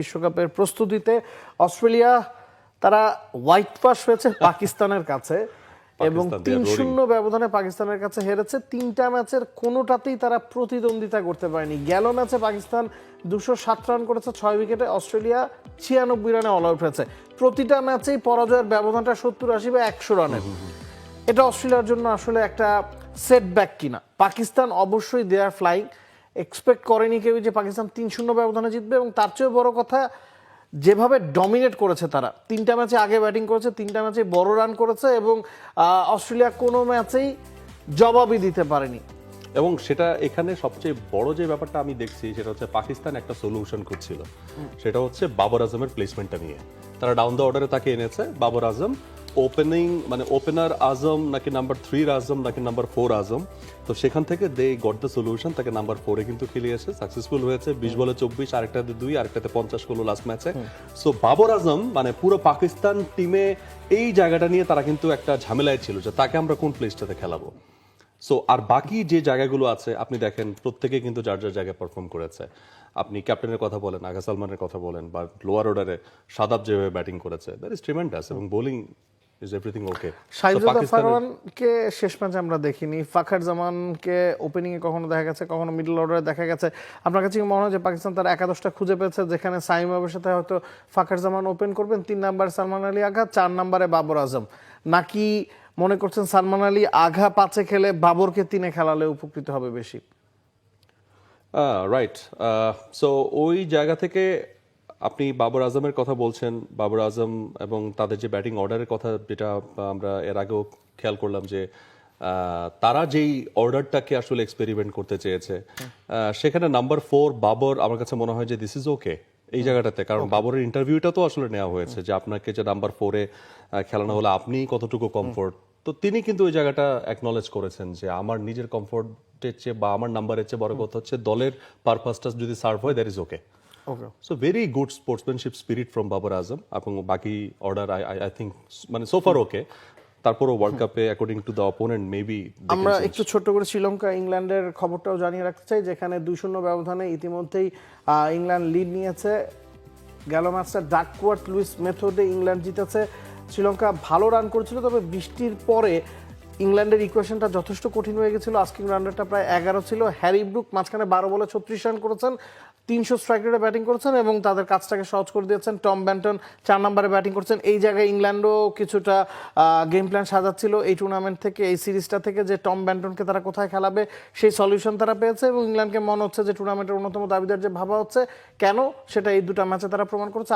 বিশ্বকাপের প্রস্তুতিতে অস্ট্রেলিয়া তারা হোয়াইট ওয়াশ হয়েছে পাকিস্তানের কাছে এবং ৩-০ ব্যবধানে পাকিস্তানের কাছে হেরেছে। তিনটা ম্যাচের কোনোটাতেই তারা প্রতিদ্বন্দ্বিতা করতে পারেনি। গেল ম্যাচে পাকিস্তান ২০৭ রান করেছে ৬ উইকেটে, অস্ট্রেলিয়া ৯৬ রানে অল আউট হয়েছে। প্রতিটা ম্যাচেই পরাজয়ের ব্যবধানটা ৭০-৮০ বা ১০০ রানের। এটা অস্ট্রেলিয়ার জন্য আসলে একটা সেটব্যাক কিনা। পাকিস্তান অবশ্যই দে আর ফ্লাইং, এক্সপেক্ট করেনি কেউ যে পাকিস্তান ৩-০ ব্যবধানে জিতবে, এবং তার চেয়েও বড় কথা যেভাবে ডমিনেট করেছে তারা। তিনটা ম্যাচে আগে ব্যাটিং করেছে, তিনটা ম্যাচে বড় রান করেছে এবং অস্ট্রেলিয়া কোনো ম্যাচেই জবাবই দিতে পারেনি। এবং সেটা এখানে সবচেয়ে বড় যে ব্যাপারটা আমি দেখছি সেটা হচ্ছে পাকিস্তান একটা সলিউশন খুঁজছিল, সেটা হচ্ছে বাবর আজমের প্লেসমেন্টটা নিয়ে। তারা ডাউন দ্য অর্ডারে তাকে এনেছে। বাবর আজম ওপেনিং, মানে ওপেনার আজম নাকি নাম্বার 3 আজম নাকি নাম্বার 4 আজম, তো সেখান থেকে দে গট দ্য সলিউশন। তাকে নাম্বার 4-এ কিন্তু খেলিয়েছে, সাকসেসফুল হয়েছে। 20 বলে 24, আরেকটাতে 2, আরেকটাতে 50 করলো লাস্ট ম্যাচে। সো বাবর আজম মানে পুরো পাকিস্তান টিমে এই জায়গাটা নিয়ে তারা কিন্তু একটা ঝামেলায় ছিল যে তাকে আমরা কোন প্লেসটাতে খেলাবো। সো আর বাকি যে জায়গাগুলো আছে আপনি দেখেন প্রত্যেকে কিন্তু যার যার জায়গায় পারফর্ম করেছে। আপনি ক্যাপ্টেনের কথা বলেন, আগা সালমানের কথা বলেন, বা লোয়ার অর্ডারে শাদাব যেভাবে ব্যাটিং করেছে, দ্যাট ইজ ট্রিমেন্ডাস, এবং bowling is everything okay. Shahidul ফারওয়ানকে শেষ ম্যাচে আমরা দেখিনি, ফাখার জামানকে ওপেনিং এ কখনো দেখা গেছে, কখনো মিডল অর্ডারে দেখা গেছে। আপনার কাছে কি মনে হয় যে পাকিস্তান তার একাদশটা খুঁজে পেয়েছে যেখানে সাইম আবের সাথে হয়তো ফাখার জামান ওপেন করবেন, 3 নম্বরে সালমান আলী আগা, 4 নম্বরে বাবর আজম, নাকি মনে করছেন সালমান আলী আগা 5-এ খেলে বাবরকে 3-এ খেলালে উপকৃত হবে বেশি? রাইট। সো ওই জায়গা থেকে আপনি বাবর আজমের কথা বলছেন, বাবর আজম এবং তাদের যে ব্যাটিং অর্ডারের কথা, যেটা আমরা এর আগেও খেয়াল করলাম যে তারা যেই অর্ডারটাকে আসলে এক্সপেরিমেন্ট করতে চেয়েছে, সেখানে নাম্বার 4 বাবর আমার কাছে মনে হয় যে দিস ইজ ওকে এই জায়গাটাতে। কারণ বাবরের ইন্টারভিউটা তো আসলে নেওয়া হয়েছে যে আপনাকে যে নাম্বার 4-এ খেলানো হলে আপনি কতটুকু কমফোর্ট, তো তিনি কিন্তু ওই জায়গাটা অ্যাকনলেজ করেছেন যে আমার নিজের কমফোর্টের চেয়ে বা আমার নাম্বারের চেয়ে বড় কথা হচ্ছে দলের পারপাসটা যদি সার্ভ হয়, that is okay. So very good sportsmanship spirit from Babar Azam, এবং বাকি অর্ডার আই থিঙ্ক মানে সোফার ওকে। তারপরও ওয়ার্ল্ড কাপে according to the opponent maybe আমরা একটু ছোট্ট করে শ্রীলঙ্কা ইংল্যান্ডের খবরটাও জানিয়ে রাখতে চাই, যেখানে 2-0 ব্যবধানে ইতিমধ্যেই ইংল্যান্ড লিড নিয়েছে। গেল ম্যাচটা ডাকওয়ার্থ লুইস মেথডে ইংল্যান্ড জিতেছে। শ্রীলঙ্কা ভালো রান করেছিল, তবে বৃষ্টির পরে ইংল্যান্ডের ইকুয়েশনটা যথেষ্ট কঠিন হয়ে গেছিল। আস্কিং রানটা প্রায় 11 ছিল। হ্যারি ব্রুক মাঝখানে 12 বলে 36 রান করেছেন, 300 স্ট্রাইক রেটে ব্যাটিং করেছেন এবং তাদের কাজটাকে সহজ করে দিয়েছেন। টম ব্যান্টন 4 নম্বরে ব্যাটিং করছেন। এই জায়গায় ইংল্যান্ডও কিছুটা গেম প্ল্যান সাজাচ্ছিল এই টুর্নামেন্ট থেকে, এই সিরিজটা থেকে, যে টম ব্যান্টনকে তারা কোথায় খেলাবে সেই সলিউশন তারা পেয়েছে, এবং ইংল্যান্ডকে মনে হচ্ছে যে টুর্নামেন্টের অন্যতম দাবিদার যে ভাবা হচ্ছে কেন, সেটা এই দুটো ম্যাচে তারা প্রমাণ করেছে।